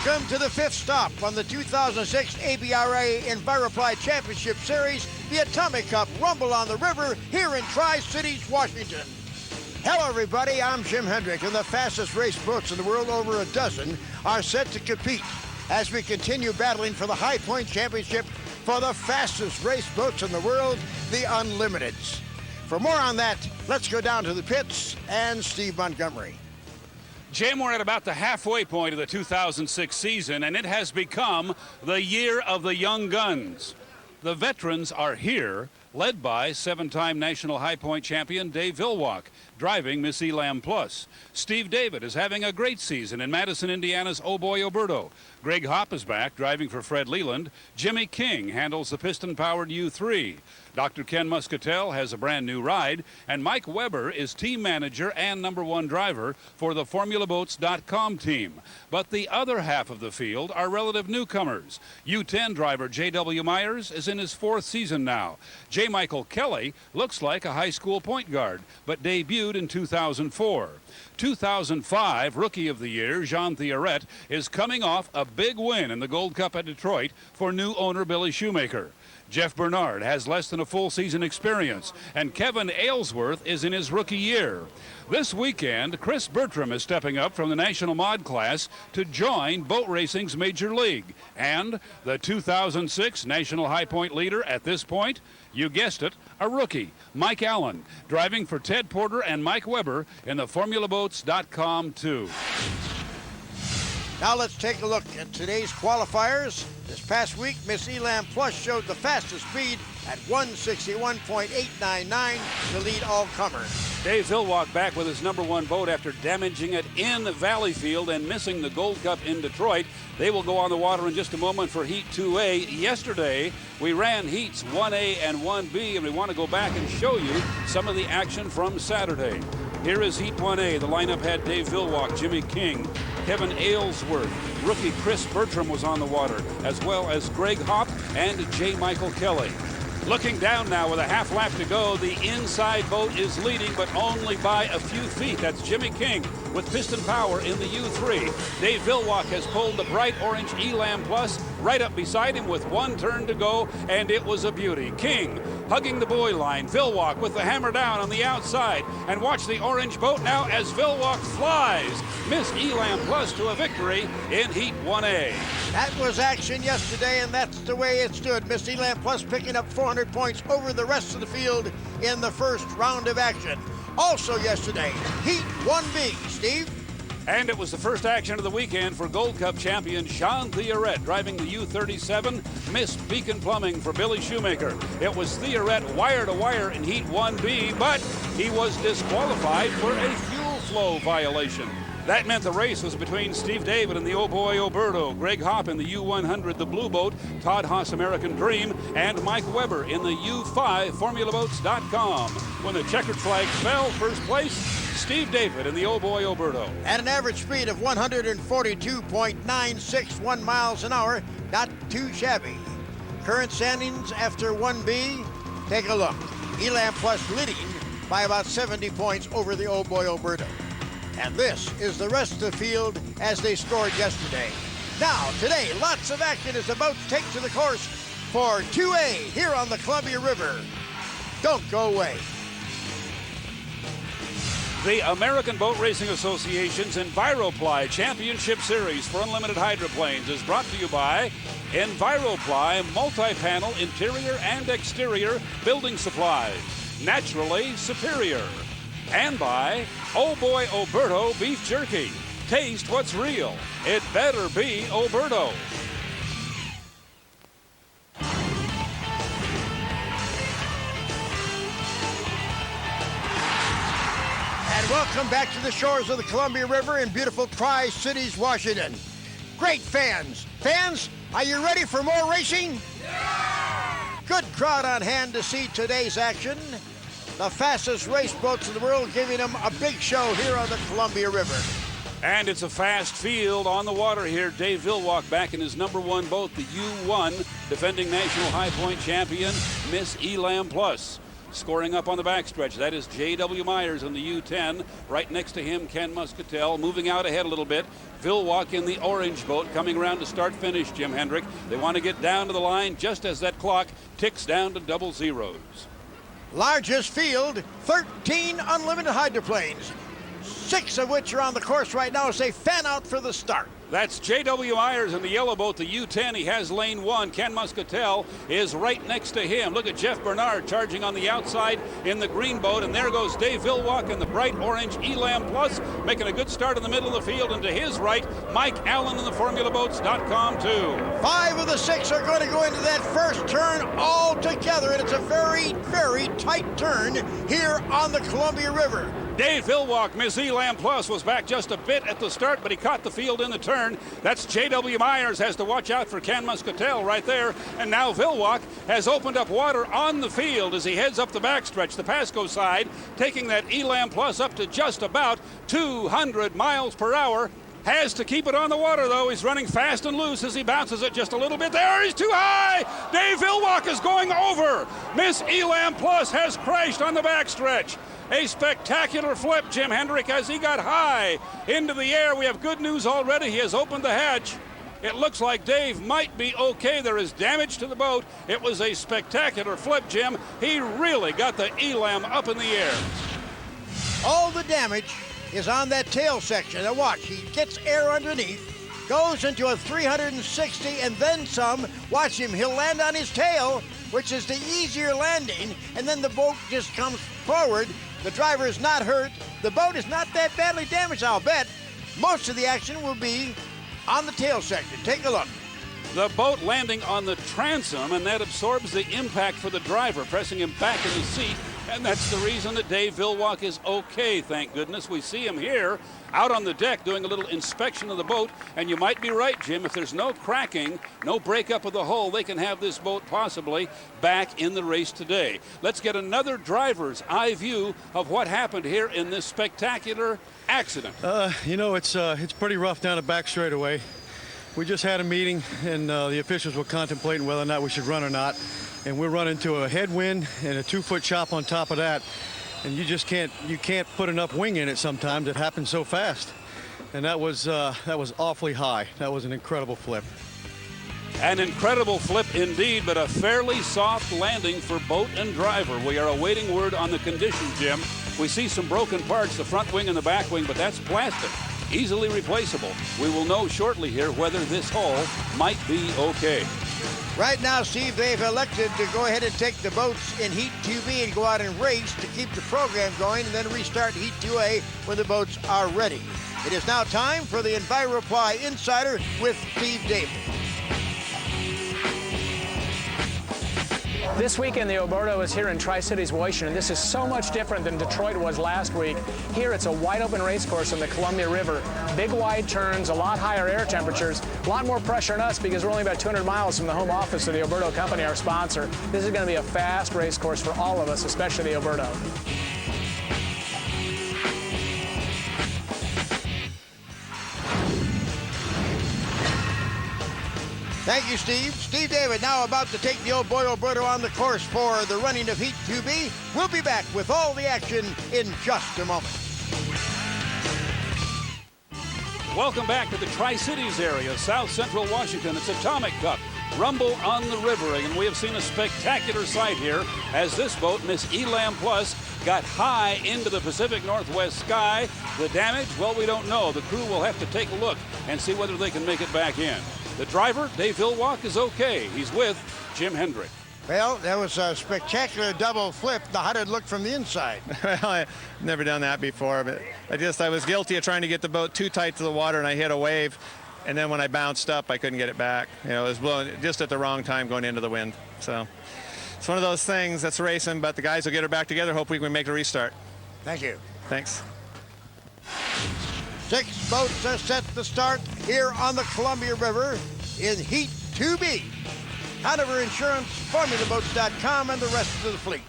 Welcome to the fifth stop on the 2006 ABRA EnviroPly Championship Series, the Atomic Cup Rumble on the River here in Tri-Cities, Washington. Hello, everybody. I'm Jim Hendrick, and the fastest race boats in the world, over a dozen, are set to compete as we continue battling for the High Point Championship for the fastest race boats in the world, the Unlimiteds. For more on that, let's go down to the pits and Steve Montgomery. Jim, we're at about the halfway point of the 2006 season, and it has become the year of the young guns. The veterans are here, led by seven-time National High Point champion Dave Villwock, driving Miss Elam Plus. Steve David is having a great season in Madison, Indiana's Oh Boy Oberto. Greg Hopp is back, driving for Fred Leland. Jimmy King handles the piston-powered U3. Dr. Ken Muscatel has a brand new ride, and Mike Weber is team manager and #1 driver for the FormulaBoats.com team. But the other half of the field are relative newcomers. U10 driver J.W. Myers is in his fourth season now. J. Michael Kelly looks like a high school point guard, but debuted in 2004. 2005 Rookie of the Year Jean Theoret is coming off a big win in the Gold Cup at Detroit for new owner Billy Shoemaker. Jeff Bernard has less than a full season experience, and Kevin Aylesworth is in his rookie year. This weekend, Chris Bertram is stepping up from the National Mod class to join boat racing's Major League. And the 2006 National High Point leader at this point, you guessed it, a rookie, Mike Allen, driving for Ted Porter and Mike Weber in the FormulaBoats.com 2. Now let's take a look at today's qualifiers. This past week, Miss Elam Plus showed the fastest speed at 161.899 to lead all comers. Dave Villwock back with his #1 boat after damaging it in Valleyfield and missing the Gold Cup in Detroit. They will go on the water in just a moment for Heat 2A. Yesterday, we ran Heats 1A and 1B, and we want to go back and show you some of the action from Saturday. Here is Heat 1A. The lineup had Dave Villwock, Jimmy King, Kevin Aylesworth, rookie Chris Bertram was on the water, as well as Greg Hopp and J. Michael Kelly. Looking down now with a half lap to go, the inside boat is leading, but only by a few feet. That's Jimmy King with piston power in the U3. Dave Villwock has pulled the bright orange Elam Plus right up beside him with one turn to go, and it was a beauty. King hugging the buoy line. Villwock with the hammer down on the outside. And watch the orange boat now as Villwock flies Miss Elam Plus to a victory in Heat 1A. That was action yesterday, and that's the way it stood. Miss Elam Plus picking up 400 points over the rest of the field in the first round of action. Also yesterday, Heat 1B. Steve? And it was the first action of the weekend for Gold Cup champion Jean Theoret, driving the U37, missed Beacon Plumbing for Billy Shoemaker. It was Theoret wire to wire in Heat 1B, but he was disqualified for a fuel flow violation. That meant the race was between Steve David and the Oh Boy Oberto, Greg Hopp in the U100, the Blue Boat, Todd Haas American Dream, and Mike Weber in the U5 FormulaBoats.com. When the checkered flag fell, first place, Steve David in the Oh Boy Oberto. At an average speed of 142.961 miles an hour, not too shabby. Current standings after 1B, take a look. Elam Plus leading by about 70 points over the Oh Boy Oberto. And this is the rest of the field as they scored yesterday. Now, today, lots of action as the boats take to the course for 2A here on the Columbia River. Don't go away. The American Boat Racing Association's EnviroPly Championship Series for unlimited hydroplanes is brought to you by EnviroPly multi-panel interior and exterior building supplies, naturally superior. And by Oh Boy Oberto Beef Jerky. Taste what's real. It better be Oberto. And welcome back to the shores of the Columbia River in beautiful Tri-Cities, Washington. Great fans. Fans, are you ready for more racing? Yeah! Good crowd on hand to see today's action. The fastest race boats in the world giving them a big show here on the Columbia River. And it's a fast field on the water here. Dave Villwock back in his #1 boat, the U1, defending National High Point champion, Miss Elam Plus. scoring up on the backstretch. That is J.W. Myers in the U10. Right next to him, Ken Muscatel. Moving out ahead a little bit. Vilwalk in the orange boat coming around to start finish, Jim Hendrick. They want to get down to the line just as that clock ticks down to double zeros. Largest field, 13 unlimited hydroplanes, 6 of which are on the course right now as they fan out for the start. That's J.W. Myers in the yellow boat, the U10. He has lane 1. Ken Muscatel is right next to him. Look at Jeff Bernard charging on the outside in the green boat. And there goes Dave Vilwalk in the bright orange Elam Plus, making a good start in the middle of the field. And to his right, Mike Allen in the FormulaBoats.com too. 5 of the 6 are going to go into that first turn all together. And it's a very, very tight turn here on the Columbia River. Dave Vilwalk, Miss Elam Plus, was back just a bit at the start, but he caught the field in the turn. That's J.W. Myers has to watch out for Ken Muscatel right there. And now Vilwalk has opened up water on the field as he heads up the backstretch, the Pasco side, taking that Elam Plus up to just about 200 miles per hour. Has to keep it on the water, though. He's running fast and loose as he bounces it just a little bit. There, he's too high. Dave Vilwalk is going over. Miss Elam Plus has crashed on the backstretch. A spectacular flip, Jim Hendrick, as he got high into the air. We have good news already. He has opened the hatch. It looks like Dave might be okay. There is damage to the boat. It was a spectacular flip, Jim. He really got the Elam up in the air. All the damage is on that tail section. Now watch, he gets air underneath, goes into a 360 and then some. Watch him, he'll land on his tail, which is the easier landing, and then the boat just comes forward. The driver is not hurt. The boat is not that badly damaged, I'll bet. Most of the action will be on the tail section. Take a look. The boat landing on the transom, and that absorbs the impact for the driver, pressing him back in the seat. And that's the reason that Dave Vilwalk is okay, thank goodness. We see him here out on the deck doing a little inspection of the boat. And you might be right, Jim. If there's no cracking, no breakup of the hull, they can have this boat possibly back in the race today. Let's get another driver's eye view of what happened here in this spectacular accident. You know, it's pretty rough down the back straightaway. We just had a meeting, and the officials were contemplating whether or not we should run or not. And we're running into a headwind and a 2-foot chop on top of that. And you just can't put enough wing in it sometimes. It happens so fast. And that was awfully high. That was an incredible flip. An incredible flip indeed, but a fairly soft landing for boat and driver. We are awaiting word on the condition, Jim. We see some broken parts, the front wing and the back wing, but that's plastic, easily replaceable. We will know shortly here whether this hull might be okay. Right now, Steve, they've elected to go ahead and take the boats in Heat 2B and go out and race to keep the program going and then restart Heat 2A when the boats are ready. It is now time for the EnviroPly Insider with Steve Davis. This weekend, the Oberto is here in Tri-Cities, Washington. This is so much different than Detroit was last week. Here, it's a wide-open race course on the Columbia River. Big, wide turns, a lot higher air temperatures, a lot more pressure on us because we're only about 200 miles from the home office of the Oberto Company, our sponsor. This is going to be a fast race course for all of us, especially the Oberto. Thank you, Steve. Steve David now about to take the old boy Oberto on the course for the running of Heat 2B. We'll be back with all the action in just a moment. Welcome back to the Tri-Cities area, South Central Washington. It's Atomic Cup, Rumble on the River, and we have seen a spectacular sight here as this boat, Miss Elam Plus, got high into the Pacific Northwest sky. The damage, well, we don't know. The crew will have to take a look and see whether they can make it back in. The driver, Dave Vilwalk, is okay. He's with Jim Hendrick. Well, that was a spectacular double flip. Now, how did it look from the inside? Well, I've never done that before, but I was guilty of trying to get the boat too tight to the water, and I hit a wave. And then when I bounced up, I couldn't get it back. You know, it was blowing just at the wrong time going into the wind. So it's one of those things that's racing, but the guys will get her back together. Hope we can make a restart. Thank you. Thanks. 6 boats are set to start here on the Columbia River in Heat 2B. Hanover Insurance, FormulaBoats.com, and the rest of the fleet.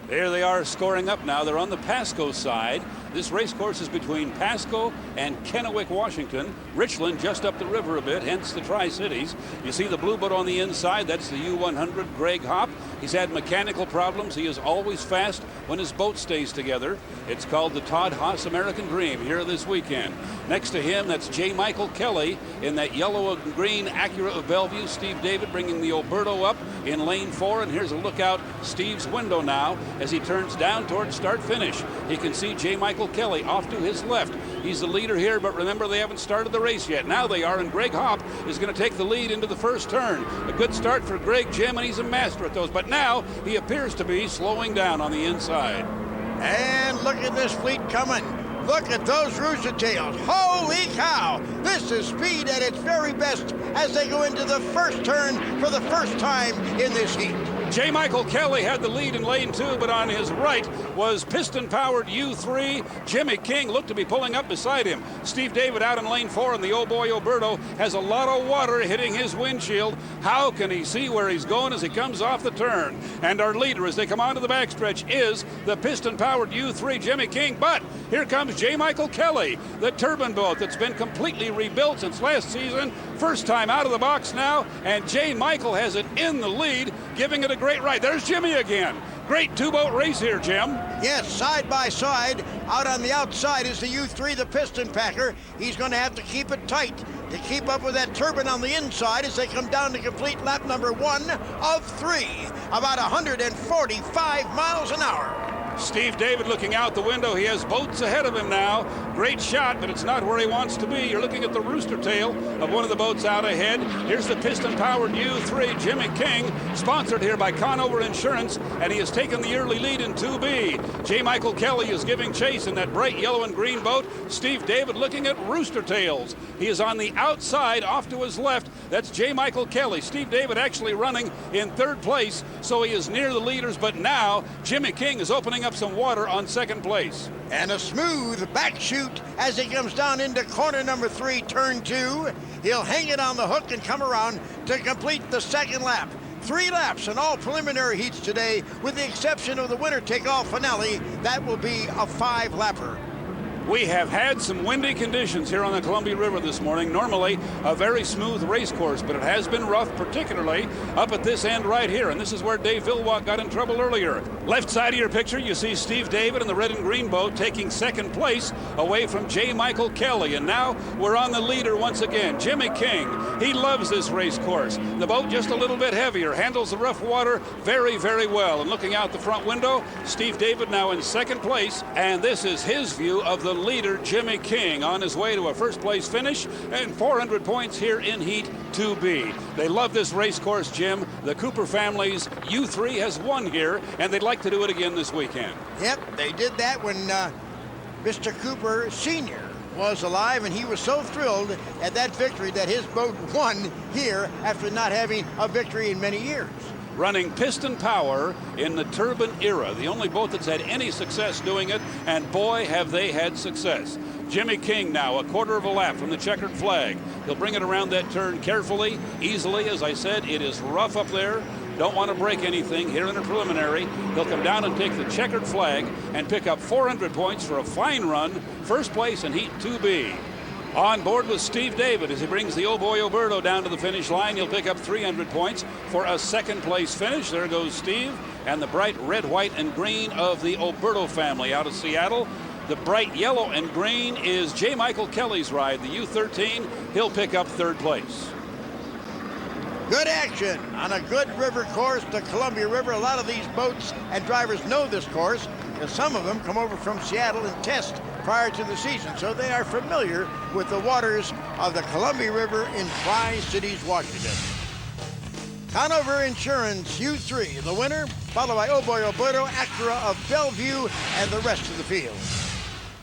There they are scoring up now. They're on the Pasco side. This race course is between Pasco and Kennewick, Washington. Richland just up the river a bit, hence the Tri-Cities. You see the blue boat on the inside. That's the U100 Greg Hopp. He's had mechanical problems. He is always fast when his boat stays together. It's called the Todd Haas American Dream here this weekend. Next to him, that's J. Michael Kelly in that yellow and green Acura of Bellevue. Steve David bringing the Oberto up in lane 4. And here's a look out Steve's window now as he turns down towards start-finish. He can see J. Michael Kelly off to his left. He's the leader here, but remember, they haven't started the race yet. Now they are, and Greg Hopp is going to take the lead into the first turn. A good start for Greg, Jim, and he's a master at those. But now he appears to be slowing down on the inside. And look at this fleet coming. Look at those rooster tails. Holy cow! This is speed at its very best as they go into the first turn for the first time in this heat. J. Michael Kelly had the lead in lane 2, but on his right was piston-powered U3. Jimmy King looked to be pulling up beside him. Steve David out in lane 4, and the Oh Boy Oberto has a lot of water hitting his windshield. How can he see where he's going as he comes off the turn? And our leader as they come onto the backstretch is the piston-powered U3 Jimmy King. But here comes J. Michael Kelly, the turbine boat that's been completely rebuilt since last season. First time out of the box now, and J. Michael has it in the lead, giving it a great ride. There's Jimmy again. Great two-boat race here, Jim. Yes, side by side. Out on the outside is the U3, the piston packer. He's going to have to keep it tight to keep up with that turbine on the inside as they come down to complete lap number 1 of 3, about 145 miles an hour. Steve David looking out the window. He has boats ahead of him now. Great shot, but it's not where he wants to be. You're looking at the rooster tail of one of the boats out ahead. Here's the piston-powered U3 Jimmy King, sponsored here by Conover Insurance, and he has taken the early lead in 2B. J. Michael Kelly is giving chase in that bright yellow and green boat. Steve David looking at rooster tails. He is on the outside, off to his left. That's J. Michael Kelly. Steve David actually running in 3rd place, so he is near the leaders, but now Jimmy King is opening up some water on 2nd place. And a smooth back chute as he comes down into corner number 3, turn 2. He'll hang it on the hook and come around to complete the 2nd lap. 3 laps in all preliminary heats today, with the exception of the winner take-all finale. That will be a 5-lapper. We have had some windy conditions here on the Columbia River this morning. Normally a very smooth race course, but it has been rough, particularly up at this end right here. And this is where Dave Villwock got in trouble earlier. Left side of your picture, you see Steve David in the red and green boat taking 2nd place away from J. Michael Kelly. And now we're on the leader once again, Jimmy King. He loves this race course. The boat just a little bit heavier, handles the rough water very, very well. And looking out the front window, Steve David now in 2nd place. And this is his view of the leader, Jimmy King, on his way to a 1st place finish and 400 points here in Heat 2B. They love this race course, Jim. The Cooper family's U3 has won here, and they'd like to do it again this weekend. Yep, they did that when Mr. Cooper Sr. was alive, and he was so thrilled at that victory that his boat won here after not having a victory in many years. Running piston power in the turbine era, the only boat that's had any success doing it, and boy, have they had success. Jimmy King now a 1/4 of a lap from the checkered flag. He'll bring it around that turn carefully, easily. As I said, it is rough up there. Don't want to break anything here in the preliminary. He'll come down and take the checkered flag and pick up 400 points for a fine run, 1st place in Heat 2B. On board with Steve David as he brings the Oh Boy Oberto down to the finish line. He'll pick up 300 points for a 2nd place finish. There goes Steve and the bright red, white, and green of the Oberto family out of Seattle. The bright yellow and green is J. Michael Kelly's ride, the U13. He'll pick up 3rd place. Good action on a good river course, the Columbia River. A lot of these boats and drivers know this course, because some of them come over from Seattle and test prior to the season, so they are familiar with the waters of the Columbia River in Tri-Cities, Washington. Conover Insurance U3, the winner, followed by Oh Boy Oberto, Acura of Bellevue, and the rest of the field.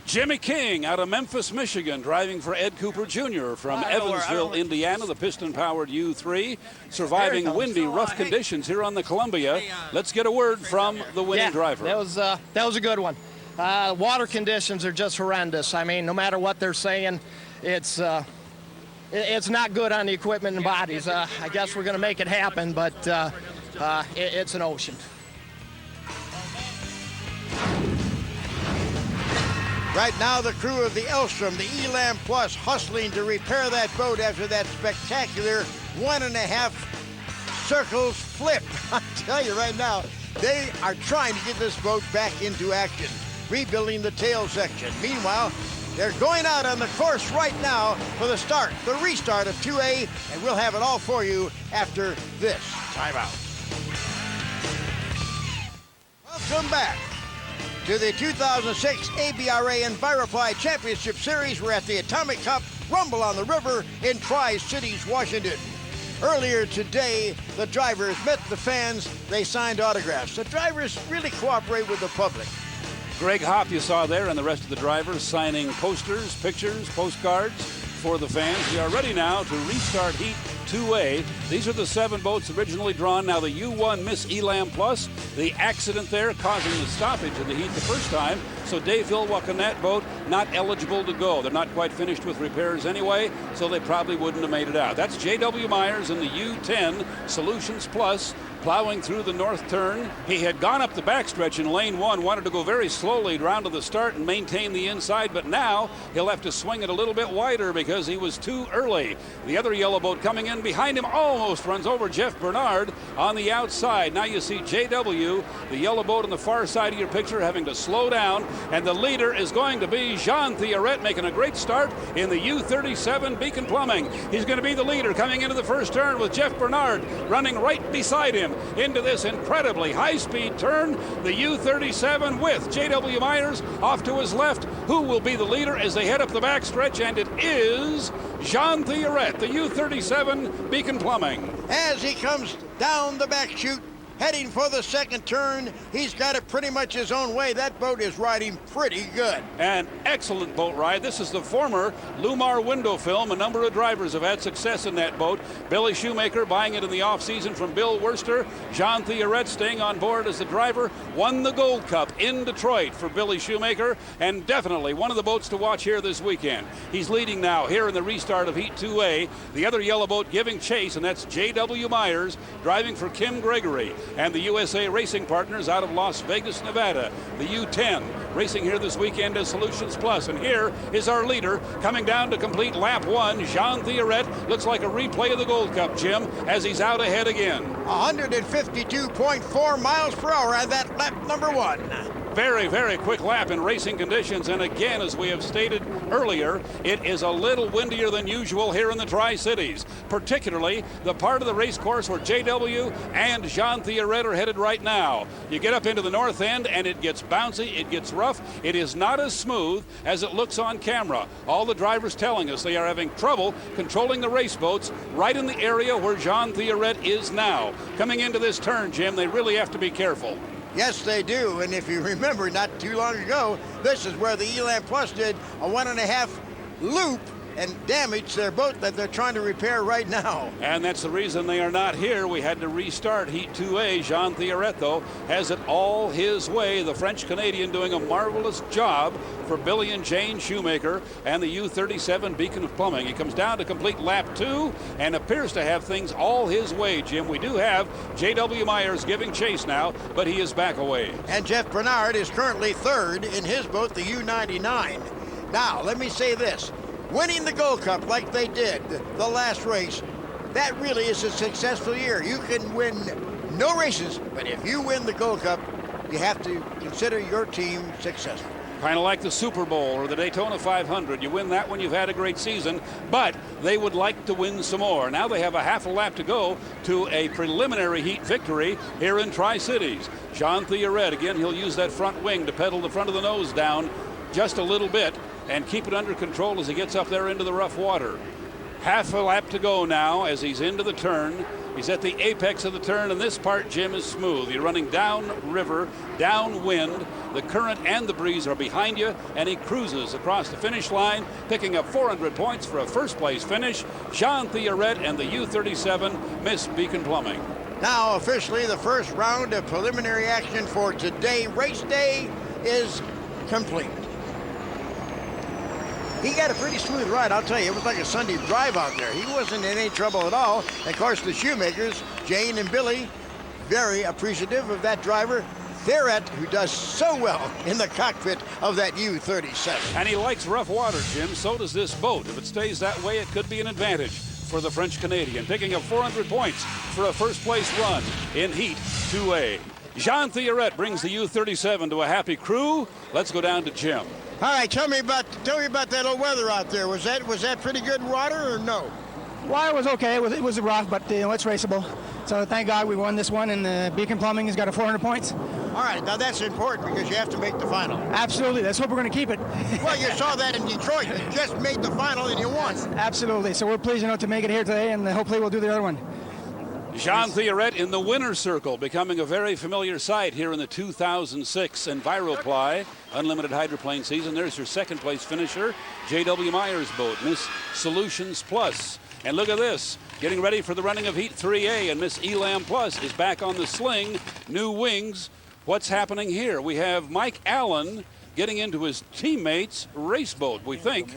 Jimmy King out of Memphis, Michigan, driving for Ed Cooper Jr. from Evansville, Indiana, the piston-powered U3, surviving windy, rough conditions here on the Columbia. Let's get a word from the winning driver. That was a good one. Water conditions are just horrendous. I mean, no matter what they're saying, it's not good on the equipment and bodies. I guess we're going to make it happen, but it's an ocean. Right now, the crew of the Elstrom, the Elam Plus, hustling to repair that boat after that spectacular 1.5 circles flip. I tell you right now, they are trying to get this boat back into action, rebuilding the tail section. Meanwhile, they're going out on the course right now for the restart of 2A, and we'll have it all for you after this timeout. Welcome back to the 2006 ABRA Enviroply Championship Series. We're at the Atomic Cup Rumble on the River in Tri-Cities, Washington. Earlier today, the drivers met the fans. They signed autographs. The drivers really cooperate with the public. Greg Hopp, you saw there, and the rest of the drivers signing posters, pictures, postcards for the fans. We are ready now to restart Heat 2A. These are the 7 boats originally drawn. Now the U1 Miss Elam Plus, the accident there causing the stoppage of the heat the first time. So Dave Hillwalk on that boat, not eligible to go. They're not quite finished with repairs anyway, so they probably wouldn't have made it out. That's J.W. Myers in the U10 Solutions Plus, plowing through the north turn. He had gone up the backstretch in lane 1, wanted to go very slowly round to the start and maintain the inside, but now he'll have to swing it a little bit wider because he was too early. The other yellow boat coming in behind him almost runs over Jeff Bernard on the outside. Now you see JW, the yellow boat on the far side of your picture, having to slow down, and the leader is going to be Jean Theoret, making a great start in the U37 Beacon Plumbing. He's going to be the leader coming into the first turn with Jeff Bernard running right beside him into this incredibly high-speed turn. The U37 with J.W. Myers off to his left, who will be the leader as they head up the backstretch, and it is Jean Theoret, the U37 Beacon Plumbing. As he comes down the back chute, heading for the second turn, he's got it pretty much his own way. That boat is riding pretty good. An excellent boat ride. This is the former Lumar window film. A number of drivers have had success in that boat. Billy Shoemaker buying it in the offseason from Bill Worster. Jean Theoret staying on board as the driver. Won the Gold Cup in Detroit for Billy Shoemaker, and definitely one of the boats to watch here this weekend. He's leading now here in the restart of Heat 2A. The other yellow boat giving chase, and that's J.W. Myers driving for Kim Gregory and the USA Racing Partners out of Las Vegas, Nevada. The U10 racing here this weekend as Solutions Plus. And here is our leader coming down to complete lap 1. Jean Theoret looks like a replay of the Gold Cup, Jim, as he's out ahead again. 152.4 miles per hour at that lap number 1. Very, very quick lap in racing conditions. And again, as we have stated earlier, it is a little windier than usual here in the Tri-Cities, particularly the part of the race course where JW and Jean Theoret are headed right now. You get up into the north end and it gets bouncy, it gets rough. It is not as smooth as it looks on camera. All the drivers telling us they are having trouble controlling the race boats right in the area where Jean Theoret is now. Coming into this turn, Jim, they really have to be careful. Yes, they do. And if you remember, not too long ago, this is where the Elam Plus did a 1.5 loop and damaged their boat that they're trying to repair right now. And that's the reason they are not here. We had to restart Heat 2A. Jean Theoret, though, has it all his way. The French-Canadian doing a marvelous job for Billy and Jane Shoemaker and the U37 Beacon of Plumbing. He comes down to complete lap 2 and appears to have things all his way, Jim. We do have J.W. Myers giving chase now, but he is back away. And Jeff Bernard is currently third in his boat, the U99. Now, let me say this. Winning the Gold Cup like they did the last race, that really is a successful year. You can win no races, but if you win the Gold Cup, you have to consider your team successful. Kind of like the Super Bowl or the Daytona 500. You win that one, you've had a great season, but they would like to win some more. Now they have a half a lap to go to a preliminary heat victory here in Tri-Cities. Jean Theoret, again, he'll use that front wing to pedal the front of the nose down just a little bit and keep it under control as he gets up there into the rough water. Half a lap to go now as he's into the turn. He's at the apex of the turn, and this part, Jim, is smooth. You're running downriver, downwind. The current and the breeze are behind you, and he cruises across the finish line, picking up 400 points for a first-place finish. Jean Theoret and the U37 Miss Beacon Plumbing. Now, officially, the first round of preliminary action for today, race day, is complete. He got a pretty smooth ride, I'll tell you. It was like a Sunday drive out there. He wasn't in any trouble at all. And of course, the Shoemakers, Jane and Billy, very appreciative of that driver. Theriot, who does so well in the cockpit of that U-37. And he likes rough water, Jim. So does this boat. If it stays that way, it could be an advantage for the French Canadian, picking up 400 points for a first-place run in Heat 2A. Jean Theriot brings the U-37 to a happy crew. Let's go down to Jim. All right, tell me about that old weather out there. Was that pretty good water or no? Well, it was okay. It was rough, but it's raceable. So thank God we won this one, and Beacon Plumbing has got a 400 points. All right, now that's important because you have to make the final. Absolutely. Let's hope we're going to keep it. Well, you saw that in Detroit. You just made the final and you won. Absolutely. So we're pleased, to make it here today, and hopefully we'll do the other one. Jean Theriot in the winner's circle, becoming a very familiar sight here in the 2006 EnviroPly Unlimited Hydroplane season. There's your second place finisher, J.W. Myers' boat, Miss Solutions Plus. And look at this, getting ready for the running of Heat 3A, and Miss Elam Plus is back on the sling, new wings. What's happening here? We have Mike Allen getting into his teammate's race boat, we think.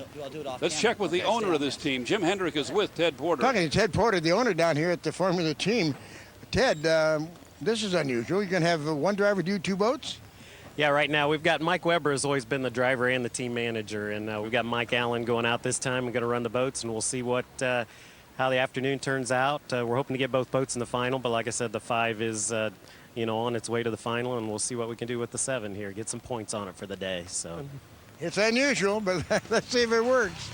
Let's check with the owner of this team. Jim Hendrick is with Ted Porter. Talking to Ted Porter, the owner down here at the Formula team. Ted, this is unusual. You're going to have one driver do two boats? Yeah, right now we've got Mike Weber has always been the driver and the team manager, and we've got Mike Allen going out this time. We're going to run the boats, and we'll see how the afternoon turns out. We're hoping to get both boats in the final, but like I said, the 5 is on its way to the final, and we'll see what we can do with the 7 here. Get some points on it for the day. So it's unusual, but let's see if it works.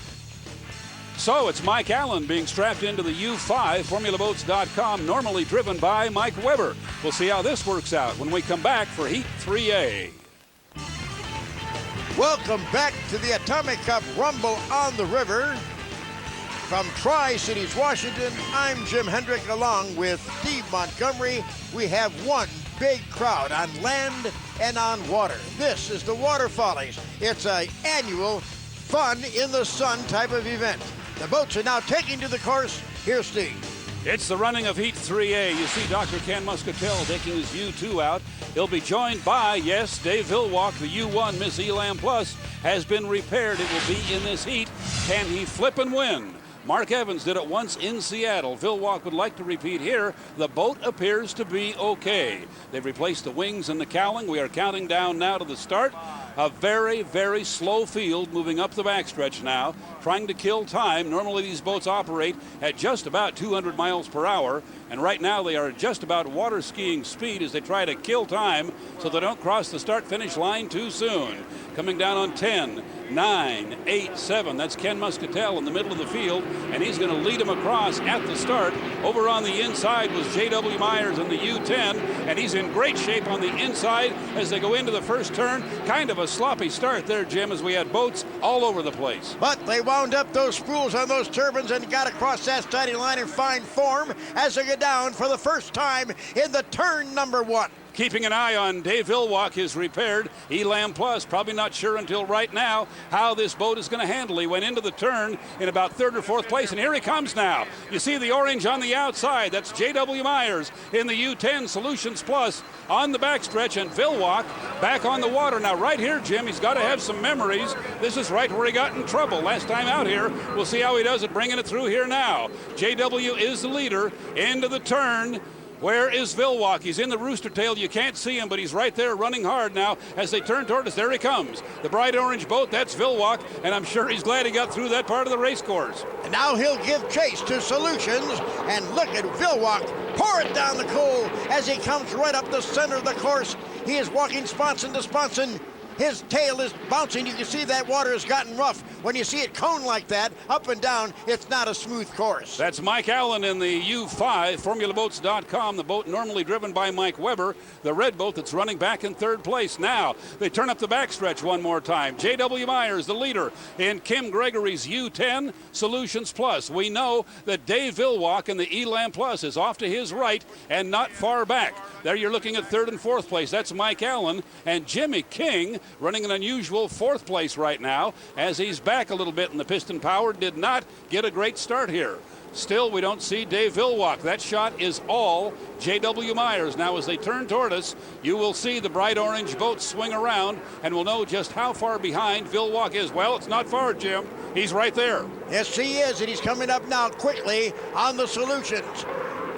So it's Mike Allen being strapped into the U5, FormulaBoats.com, normally driven by Mike Weber. We'll see how this works out when we come back for Heat 3A. Welcome back to the Atomic Cup Rumble on the River. From Tri-Cities, Washington, I'm Jim Hendrick along with Steve Montgomery. We have one big crowd on land and on water. This is the Water Follies. It's an annual fun in the sun type of event. The boats are now taking to the course. Here's Steve. It's the running of Heat 3A. You see Dr. Ken Muscatel taking his U2 out. He'll be joined by, yes, Dave Villwock. The U1 Miss Elam Plus has been repaired. It will be in this heat. Can he flip and win? Mark Evans did it once in Seattle. Villwock would like to repeat here. The boat appears to be okay. They've replaced the wings and the cowling. We are counting down now to the start. A very, very slow field moving up the backstretch now, trying to kill time. Normally these boats operate at just about 200 miles per hour, and right now they are just about water skiing speed as they try to kill time so they don't cross the start-finish line too soon. Coming down on 10, 9, 8, 7. That's Ken Muscatel in the middle of the field, and he's going to lead them across at the start. Over on the inside was J.W. Myers in the U10, and he's in great shape on the inside as they go into the first turn. Kind of a sloppy start there, Jim, as we had boats all over the place. But they wound up those spools on those turbines and got across that starting line in fine form as they get down for the first time in the turn number 1. Keeping an eye on Dave Villwock is repaired. Elam Plus probably not sure until right now how this boat is going to handle. He went into the turn in about 3rd or 4th place, and here he comes now. You see the orange on the outside. That's J.W. Myers in the U10 Solutions Plus on the backstretch, and Villwock back on the water. Now right here, Jim, he's got to have some memories. This is right where he got in trouble last time out here. We'll see how he does it bringing it through here now. J.W. is the leader into the turn. Where is Villwock? He's in the rooster tail. You can't see him, but he's right there running hard now as they turn toward us. There he comes. The bright orange boat, that's Villwock, and I'm sure he's glad he got through that part of the race course. And now he'll give chase to Solutions, and look at Villwock pour it down the coal as he comes right up the center of the course. He is walking sponson to sponson. His tail is bouncing. You can see that water has gotten rough. When you see it cone like that, up and down, it's not a smooth course. That's Mike Allen in the U5, FormulaBoats.com, the boat normally driven by Mike Weber, the red boat that's running back in 3rd place. Now, they turn up the backstretch one more time. J.W. Myers, the leader in Kim Gregory's U10 Solutions Plus. We know that Dave Villwock in the Elam Plus is off to his right and not far back. There you're looking at 3rd and 4th place. That's Mike Allen, and Jimmy King running an unusual 4th place right now as he's back a little bit in the piston power. Did not get a great start here. Still, we don't see Dave Villwock. That shot is all J.W. Myers. Now, as they turn toward us, you will see the bright orange boat swing around, and we'll know just how far behind Villwock is. Well, it's not far, Jim. He's right there. Yes, he is, and he's coming up now quickly on the Solutions.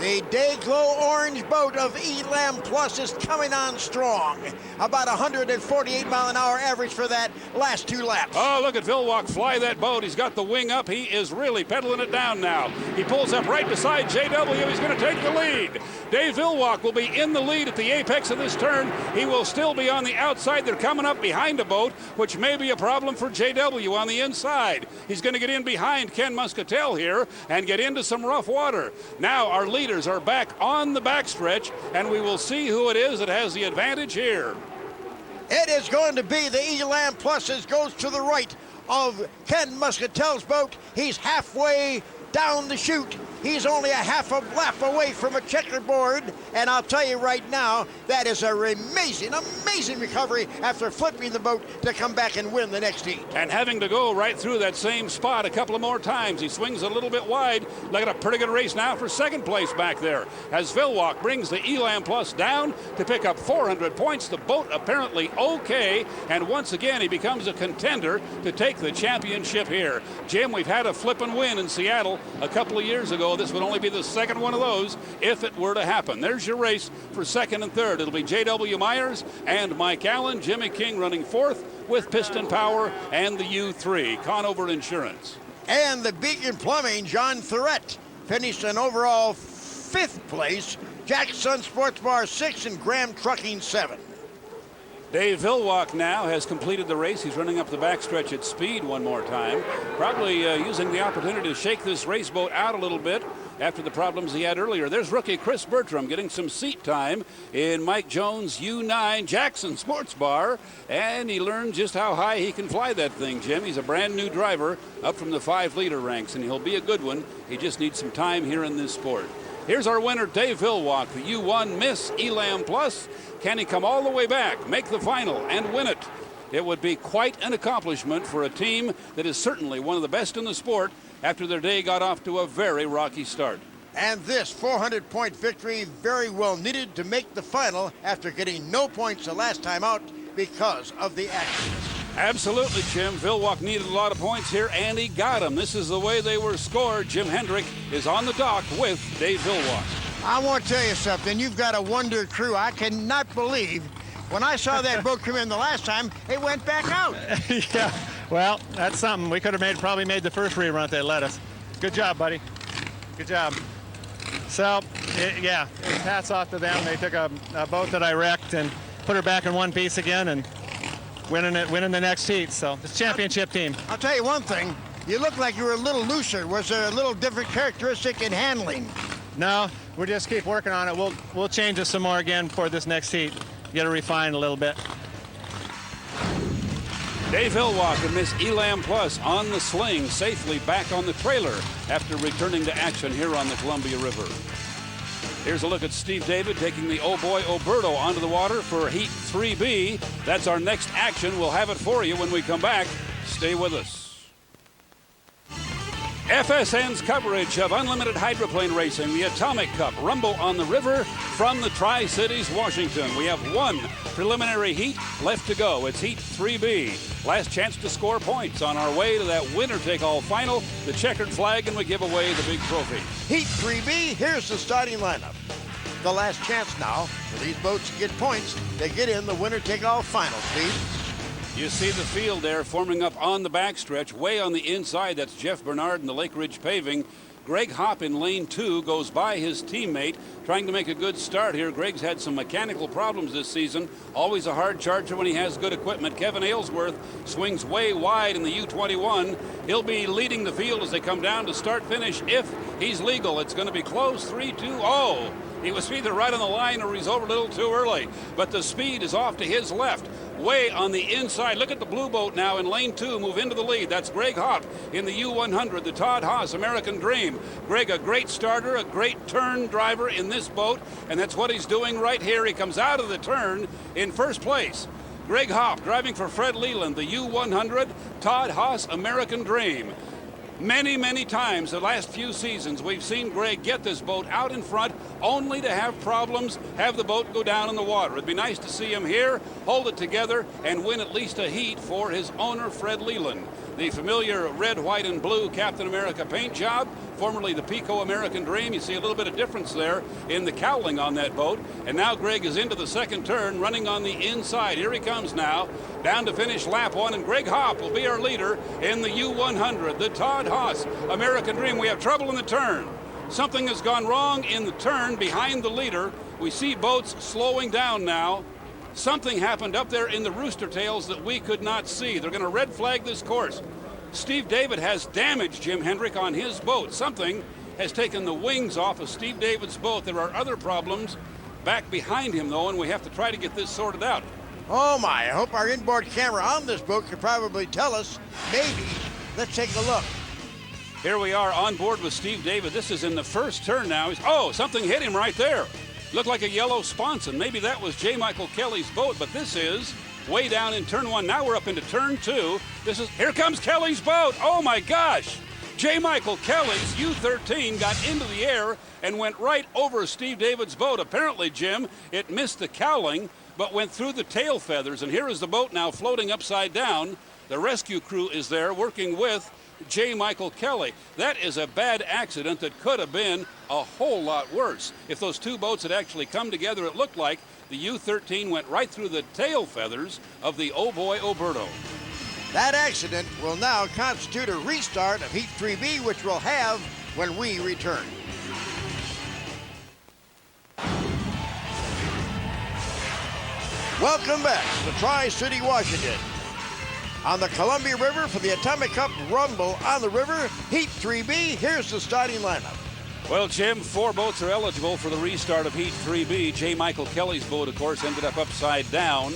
The Day-Glow orange boat of Elam Plus is coming on strong. About 148-mile-an-hour average for that last 2 laps. Oh, look at Vilwalk fly that boat. He's got the wing up. He is really pedaling it down now. He pulls up right beside JW. He's going to take the lead. Dave Vilwalk will be in the lead at the apex of this turn. He will still be on the outside. They're coming up behind the boat, which may be a problem for JW on the inside. He's going to get in behind Ken Muscatel here and get into some rough water. Now our leaders are back on the backstretch, and we will see who it is that has the advantage here. It is going to be the Elam Pluses. Goes to the right of Ken Muscatel's boat. He's halfway down the chute. He's only a half a lap away from a checkerboard, and I'll tell you right now, that is an amazing recovery after flipping the boat to come back and win the next heat. And having to go right through that same spot a couple of more times. He swings a little bit wide. Look at a pretty good race now for second place back there as Vilwalk brings the Elam Plus down to pick up 400 points. The boat apparently okay, and once again he becomes a contender to take the championship here. Jim, we've had a flippin' win in Seattle a couple of years ago. This would only be the second one of those if it were to happen. There's your race for second and third. It'll be J.W. Myers and Mike Allen. Jimmy King running fourth with Piston Power and the U3, Conover Insurance. And the Beacon Plumbing, John Thurett, finished in overall 5th place. Jackson Sports Bar 6 and Graham Trucking 7. Dave Vilwalk now has completed the race. He's running up the backstretch at speed one more time, probably using the opportunity to shake this race boat out a little bit after the problems he had earlier. There's rookie Chris Bertram getting some seat time in Mike Jones' U9 Jackson Sports Bar, and he learned just how high he can fly that thing, Jim. He's a brand new driver up from the 5-liter ranks, and he'll be a good one. He just needs some time here in this sport. Here's our winner, Dave Vilwalk, the U1 Miss Elam Plus. Can he come all the way back, make the final, and win it? It would be quite an accomplishment for a team that is certainly one of the best in the sport after their day got off to a very rocky start. And this 400-point victory very well needed to make the final after getting no points the last time out because of the accident. Absolutely, Jim. Vilwalk needed a lot of points here, and he got them. This is the way they were scored. Jim Hendrick is on the dock with Dave Vilwalk. I want to tell you something. You've got a wonder crew. I cannot believe when I saw that boat come in the last time, it went back out. Yeah, well, that's something. We could have probably made the first rerun if they let us. Good job, buddy. Good job. So, yeah, hats off to them. They took a boat that I wrecked and put her back in one piece again and winning the next heat. So, it's championship team. I'll tell you one thing. You look like you were a little looser. Was there a little different characteristic in handling? No, we'll just keep working on it. We'll change it some more again for this next heat. Get it refined a little bit. Dave Vilwalk and Miss Elam Plus on the sling, safely back on the trailer after returning to action here on the Columbia River. Here's a look at Steve David taking the Oh Boy Oberto onto the water for Heat 3B. That's our next action. We'll have it for you when we come back. Stay with us. FSN's coverage of unlimited hydroplane racing, the Atomic Cup, Rumble on the River from the Tri-Cities, Washington. We have one preliminary heat left to go. It's Heat 3B. Last chance to score points on our way to that winner-take-all final, the checkered flag, and we give away the big trophy. Heat 3B, here's the starting lineup. The last chance now for these boats to get points. They get in the winner-take-all final, Steve. You see the field there forming up on the backstretch. Way on the inside, that's Jeff Bernard and the Lake Ridge Paving. Greg Hopp in lane 2 goes by his teammate, trying to make a good start here. Greg's had some mechanical problems this season. Always a hard charger when he has good equipment. Kevin Aylesworth swings way wide in the U21. He'll be leading the field as they come down to start-finish if he's legal. It's going to be close, 3-2-0. He was either right on the line or he's over a little too early. But the speed is off to his left. Way on the inside. Look at the blue boat now in lane 2 move into the lead. That's Greg Hopp in the U100, the Todd Haas American Dream. Greg, a great starter, a great turn driver in this boat, and that's what he's doing right here. He comes out of the turn in first place. Greg Hopp driving for Fred Leland, the U100, Todd Haas American Dream. Many, many times the last few seasons we've seen Greg get this boat out in front only to have problems, have the boat go down in the water. It'd be nice to see him here, hold it together, and win at least a heat for his owner, Fred Leland. The familiar red, white, and blue Captain America paint job, formerly the Pico American Dream. You see a little bit of difference there in the cowling on that boat. And now Greg is into the second turn, running on the inside. Here he comes now, down to finish lap 1, and Greg Hopp will be our leader in the U100, the Todd Haas American Dream. We have trouble in the turn. Something has gone wrong in the turn behind the leader. We see boats slowing down now. Something happened up there in the rooster tails that we could not see. They're going to red flag this course. Steve David has damaged Jim Hendrick on his boat. Something has taken the wings off of Steve David's boat. There are other problems back behind him, though, and we have to try to get this sorted out. Oh my, I hope our inboard camera on this boat could probably tell us. Maybe. Let's take a look. Here we are on board with Steve David. This is in the first turn now. Oh, something hit him right there. Looked like a yellow sponson. Maybe that was J. Michael Kelly's boat, but this is way down in turn 1. Now we're up into turn 2. Here comes Kelly's boat. Oh my gosh. J. Michael Kelly's U-13 got into the air and went right over Steve David's boat. Apparently, Jim, it missed the cowling, but went through the tail feathers. And here is the boat now floating upside down. The rescue crew is there working with J. Michael Kelly. That is a bad accident that could have been a whole lot worse. If those two boats had actually come together, it looked like the U-13 went right through the tail feathers of the Oh Boy Oberto. That accident will now constitute a restart of Heat 3B, which we'll have when we return. Welcome back to Tri-City, Washington. On the Columbia River for the Atomic Cup Rumble on the River, Heat 3B, here's the starting lineup. Well, Jim, 4 boats are eligible for the restart of Heat 3B. J. Michael Kelly's boat, of course, ended up upside down.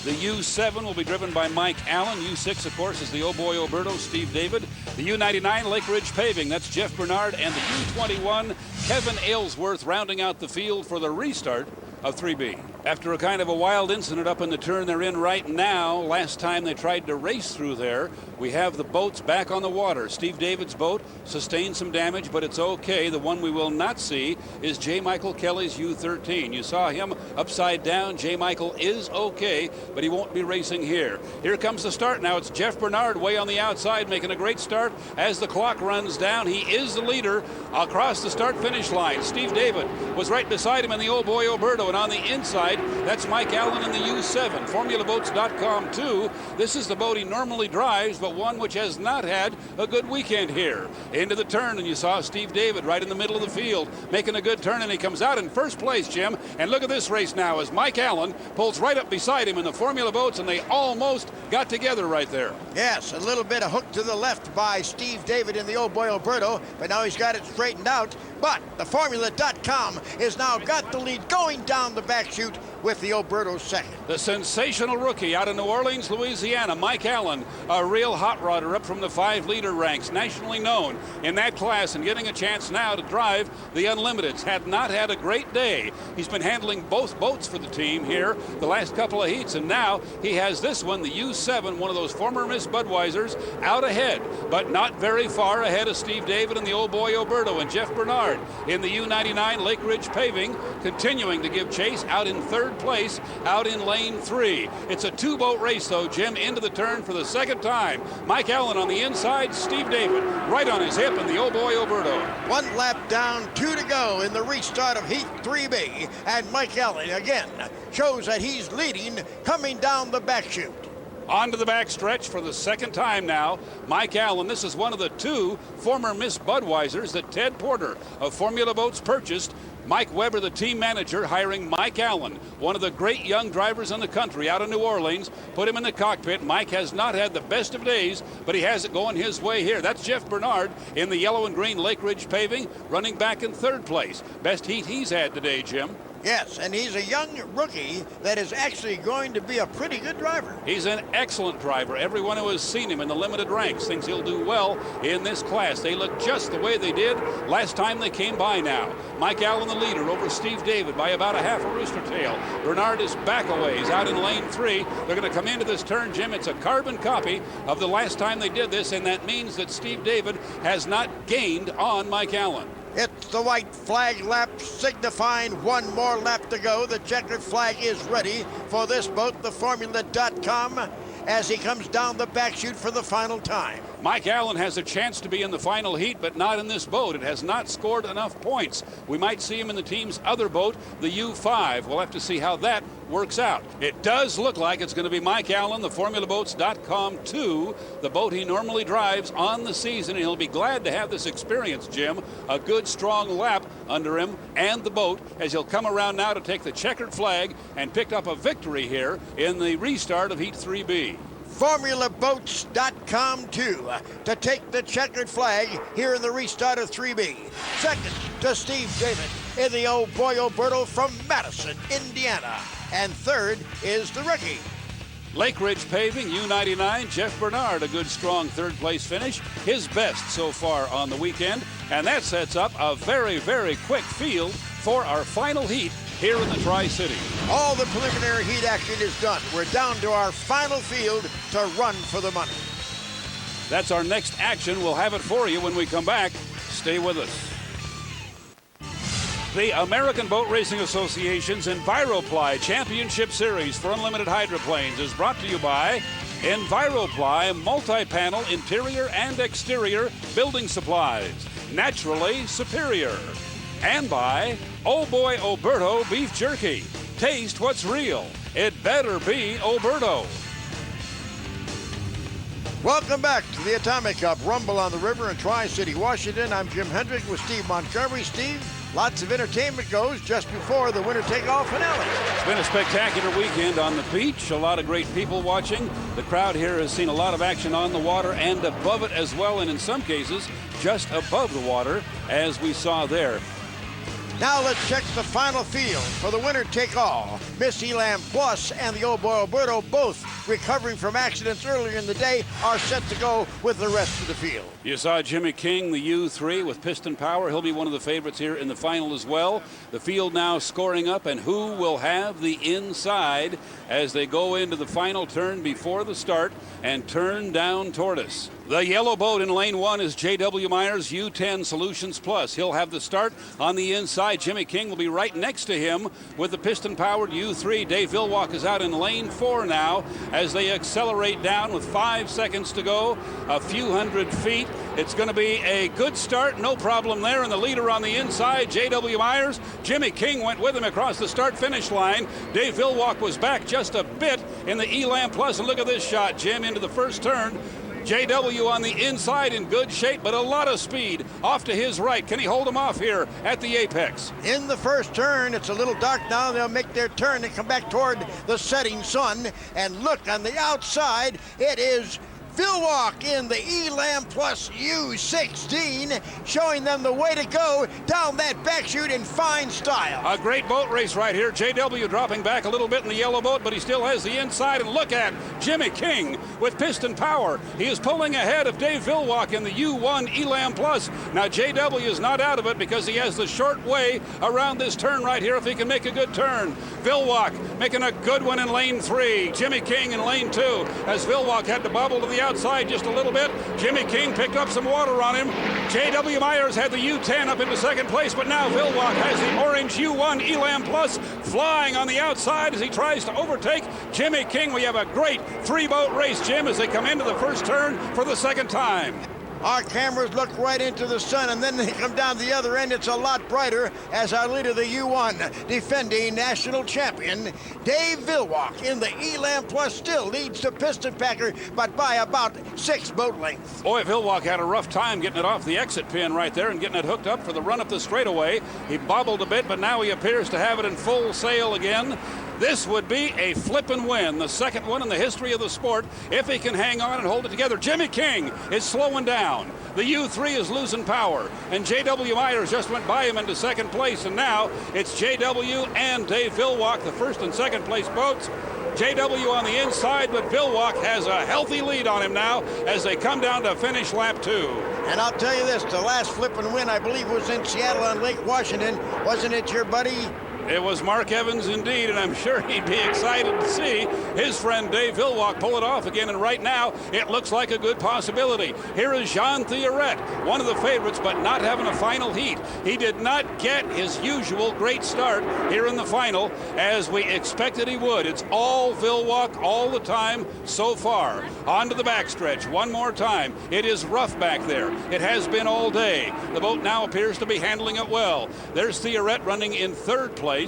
The U7 will be driven by Mike Allen. U6, of course, is the Oh Boy Oberto, Steve David. The U99, Lake Ridge Paving, that's Jeff Bernard. And the U21, Kevin Aylesworth, rounding out the field for the restart of 3B. After a kind of a wild incident up in the turn they're in right now, last time they tried to race through there, we have the boats back on the water. Steve David's boat sustained some damage, but it's okay. The one we will not see is J. Michael Kelly's U-13. You saw him upside down. J. Michael is okay, but he won't be racing here. Here comes the start now. It's Jeff Bernard way on the outside, making a great start as the clock runs down. He is the leader across the start-finish line. Steve David was right beside him in the Oh Boy Oberto, and on the inside, that's Mike Allen in the U7. FormulaBoats.com, too. This is the boat he normally drives, but one which has not had a good weekend here. Into the turn, and you saw Steve David right in the middle of the field, making a good turn, and he comes out in first place, Jim. And look at this race now as Mike Allen pulls right up beside him in the Formula Boats, and they almost got together right there. Yes, a little bit of hook to the left by Steve David in the Oh Boy Oberto, but now he's got it straightened out. But the Formula.com has now got the lead going down the back chute with the Oberto second. The sensational rookie out of New Orleans, Louisiana, Mike Allen, a real hot rodder up from the 5-liter ranks, nationally known in that class, and getting a chance now to drive the Unlimiteds. Had not had a great day. He's been handling both boats for the team here the last couple of heats, and now he has this one, the U7, one of those former Miss Budweisers, out ahead, but not very far ahead of Steve David and the Oh Boy Oberto, and Jeff Bernard in the U99 Lake Ridge Paving, continuing to give chase out in third place, out in lane 3. It's a 2-boat race, though, Jim, into the turn for the second time. Mike Allen on the inside, Steve David right on his hip in the Oh Boy Oberto. 1 lap down, 2 to go in the restart of Heat 3B, and Mike Allen again shows that he's leading coming down the back chute. Onto the back stretch for the second time now, Mike Allen. This is one of the 2 former Miss Budweisers that Ted Porter of Formula Boats purchased. Mike Weber, the team manager, hiring Mike Allen, one of the great young drivers in the country out of New Orleans, put him in the cockpit. Mike has not had the best of days, but he has it going his way here. That's Jeff Bernard in the yellow and green Lake Ridge Paving, running back in third place. Best heat he's had today, Jim. Yes, and he's a young rookie that is actually going to be a pretty good driver. He's an excellent driver. Everyone who has seen him in the limited ranks thinks he'll do well in this class. They look just the way they did last time they came by now. Mike Allen, the leader, over Steve David by about a half a rooster tail. Bernard is back a ways out in lane 3. They're going to come into this turn, Jim. It's a carbon copy of the last time they did this, and that means that Steve David has not gained on Mike Allen. It's the white flag lap signifying 1 more lap to go. The checkered flag is ready for this boat, the Formula.com. as he comes down the back chute for the final time. Mike Allen has a chance to be in the final heat, but not in this boat. It has not scored enough points. We might see him in the team's other boat, the U5. We'll have to see how that works out. It does look like it's going to be Mike Allen, the FormulaBoats.com 2, the boat he normally drives on the season, and he'll be glad to have this experience, Jim. A good, strong lap under him and the boat as he'll come around now to take the checkered flag and pick up a victory here in the restart of Heat 3B. FormulaBoats.com 2 to take the checkered flag here in the restart of 3B. Second to Steve David in the Old Boy Oberto from Madison, Indiana. And third is the rookie. Lake Ridge Paving, U99, Jeff Bernard, a good, strong third-place finish, his best so far on the weekend, and that sets up a very, very quick field for our final heat here in the Tri-City. All the preliminary heat action is done. We're down to our final field to run for the money. That's our next action. We'll have it for you when we come back. Stay with us. The American Boat Racing Association's EnviroPly Championship Series for unlimited hydroplanes is brought to you by EnviroPly multi-panel interior and exterior building supplies, naturally superior. And by Old Boy Oberto Beef Jerky. Taste what's real. It better be Oberto. Welcome back to the Atomic Cup Rumble on the River in Tri-City, Washington. I'm Jim Hendrick with Steve Montgomery. Steve, lots of entertainment goes just before the winter takeoff finale. It's been a spectacular weekend on the beach. A lot of great people watching. The crowd here has seen a lot of action on the water and above it as well, and in some cases just above the water, as we saw there. Now let's check the final field for the winner take all. Miss Elam Plus and the Old Boy Alberto, both recovering from accidents earlier in the day, are set to go with the rest of the field. You saw Jimmy King, the U3 with piston power. He'll be one of the favorites here in the final as well. The field now scoring up, and who will have the inside as they go into the final turn before the start and turn down toward us. The yellow boat in lane 1 is J.W. Myers U10 Solutions Plus. He'll have the start on the inside. Jimmy King will be right next to him with the piston-powered U3. Dave Villwalk is out in lane 4 now as they accelerate down with 5 seconds to go, a few hundred feet. It's going to be a good start, no problem there. And the leader on the inside, J.W. Myers. Jimmy King went with him across the start-finish line. Dave Villwalk was back just a bit in the Elam Plus. And look at this shot, Jim, into the first turn. JW on the inside in good shape, but a lot of speed off to his right. Can he hold him off here at the apex? In the first turn, it's a little dark now. They'll make their turn and come back toward the setting sun. And look on the outside, it is Villwalk in the Elam Plus U16, showing them the way to go down that back chute in fine style. A great boat race right here. JW dropping back a little bit in the yellow boat, but he still has the inside. And look at Jimmy King with piston power. He is pulling ahead of Dave Villwalk in the U1 Elam Plus. Now JW is not out of it because he has the short way around this turn right here if he can make a good turn. Villwalk making a good one in lane 3. Jimmy King in lane 2 as Villwalk had to bubble to the outside just a little bit. Jimmy King picked up some water on him. J.W. Myers had the U10 up into second place, but now Villwalk has the orange U1 Elam Plus flying on the outside as he tries to overtake Jimmy King. We have a great 3-boat race, Jim, as they come into the first turn for the second time. Our cameras look right into the sun, and then they come down the other end. It's a lot brighter as our leader, the U1 defending national champion, Dave Villwalk in the Elam Plus, still leads the piston packer, but by about 6 boat lengths. Boy, Villwalk had a rough time getting it off the exit pin right there and getting it hooked up for the run up the straightaway. He bobbled a bit, but now he appears to have it in full sail again. This would be a flippin' win, the second one in the history of the sport, if he can hang on and hold it together. Jimmy King is slowing down. The U3 is losing power, and J.W. Myers just went by him into second place, and now it's J.W. and Dave Villwalk, the first and second place boats. J.W. on the inside, but Villwalk has a healthy lead on him now as they come down to finish lap 2. And I'll tell you this, the last flippin' win, I believe, was in Seattle on Lake Washington. Wasn't it your buddy It was Mark Evans indeed, and I'm sure he'd be excited to see his friend Dave Villwock pull it off again. And right now, it looks like a good possibility. Here is Jean Theoret, one of the favorites, but not having a final heat. He did not get his usual great start here in the final, as we expected he would. It's all Villwock all the time so far. On to the backstretch one more time. It is rough back there. It has been all day. The boat now appears to be handling it well. There's Theoret running in third place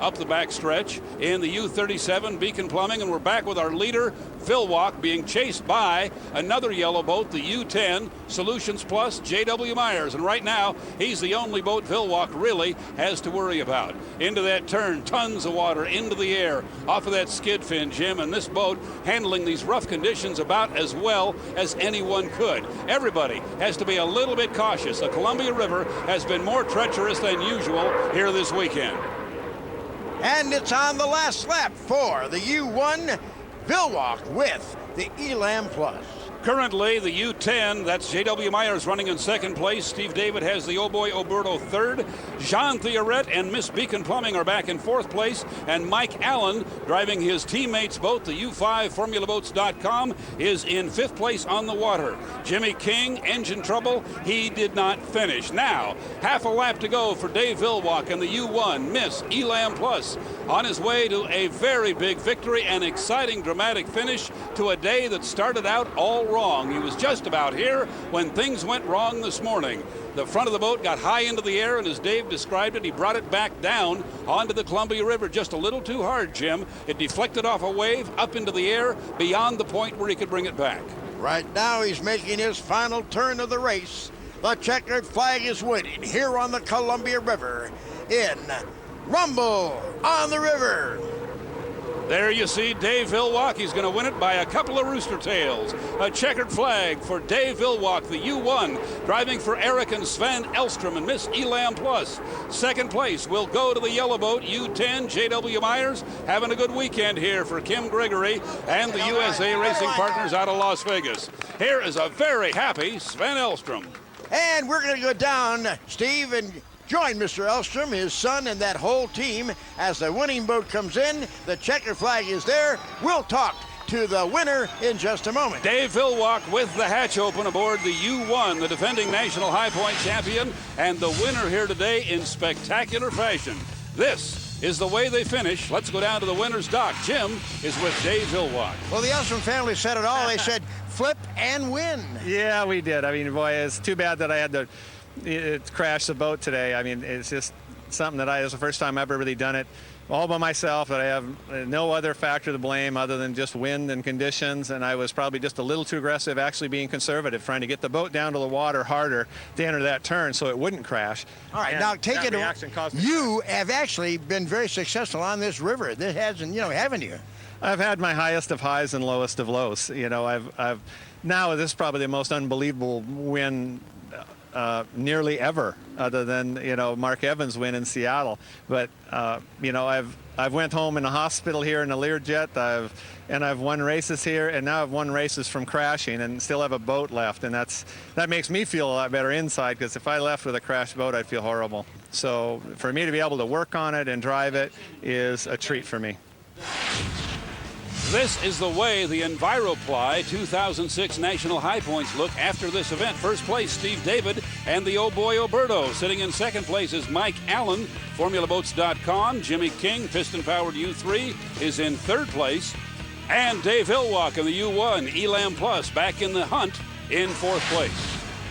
up the backstretch in the U-37 Beacon Plumbing, and we're back with our leader Villwock being chased by another yellow boat, the U-10 Solutions Plus J.W. Myers, and right now he's the only boat Villwock really has to worry about. Into that turn, tons of water into the air off of that skid fin, Jim, and this boat handling these rough conditions about as well as anyone could. Everybody has to be a little bit cautious. The Columbia River has been more treacherous than usual here this weekend. And it's on the last lap for the U1 Villwock with the Elam Plus. Currently, the U-10, that's J.W. Myers running in second place. Steve David has the Oh Boy Oberto third. Jean Theoret and Miss Beacon Plumbing are back in fourth place. And Mike Allen, driving his teammates' boat, the U5 FormulaBoats.com, is in fifth place on the water. Jimmy King, engine trouble, he did not finish. Now, half a lap to go for Dave Villwock and the U1 Miss Elam Plus, on his way to a very big victory and exciting, dramatic finish to a day that started out all wrong. He was just about here when things went wrong this morning. The front of the boat got high into the air, and as Dave described it, he brought it back down onto the Columbia River just a little too hard, Jim. It deflected off a wave up into the air beyond the point where he could bring it back. Right now he's making his final turn of the race. The checkered flag is waiting here on the Columbia River in Rumble on the River. There you see Dave Villwock. He's going to win it by a couple of rooster tails. A checkered flag for Dave Villwock, the U1, driving for Eric and Sven Elstrom and Miss Elam Plus. Second place will go to the yellow boat, U10 J.W. Myers, having a good weekend here for Kim Gregory and the USA Racing Partners out of Las Vegas. Here is a very happy Sven Elstrom. And we're going to go down, Steve, and join Mr. Elstrom, his son, and that whole team as the winning boat comes in. The checkered flag is there. We'll talk to the winner in just a moment. Dave Villwock with the hatch open aboard the U1, the defending national high point champion, and the winner here today in spectacular fashion. This is the way they finish. Let's go down to the winner's dock. Jim is with Dave Villwock. Well, the Elstrom family said it all. They said flip and win. Yeah, we did. I mean, boy, it's too bad that I had to crash the boat today. I mean, it's just something that it's the first time I've ever really done it all by myself, that I have no other factor to blame other than just wind and conditions, and I was probably just a little too aggressive, actually being conservative, trying to get the boat down to the water harder to enter that turn so it wouldn't crash. All right, and now take it. You have actually been very successful on this river. This hasn't, haven't you? I've had my highest of highs and lowest of lows. I've now this is probably the most unbelievable win nearly ever, other than Mark Evans' win in Seattle. But I've went home in a hospital here in a Learjet. I've won races here, and now I've won races from crashing, and still have a boat left, and that makes me feel a lot better inside, because if I left with a crashed boat, I'd feel horrible. So for me to be able to work on it and drive it is a treat for me. This is the way the EnviroPly 2006 National High Points look after this event. First place, Steve David and the Oh Boy Oberto. Sitting in second place is Mike Allen, FormulaBoats.com. Jimmy King, piston-powered U3, is in third place. And Dave Villwock in the U1, Elam Plus, back in the hunt in fourth place.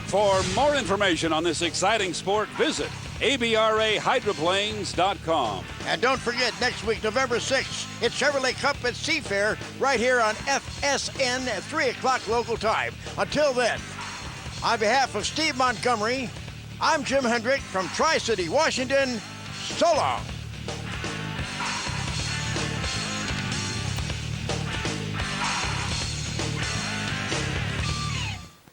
For more information on this exciting sport, visit ABRAHydroplanes.com. And don't forget, next week, November 6th, it's Chevrolet Cup at Seafair right here on FSN at 3 o'clock local time. Until then, on behalf of Steve Montgomery, I'm Jim Hendrick from Tri-City, Washington. So long.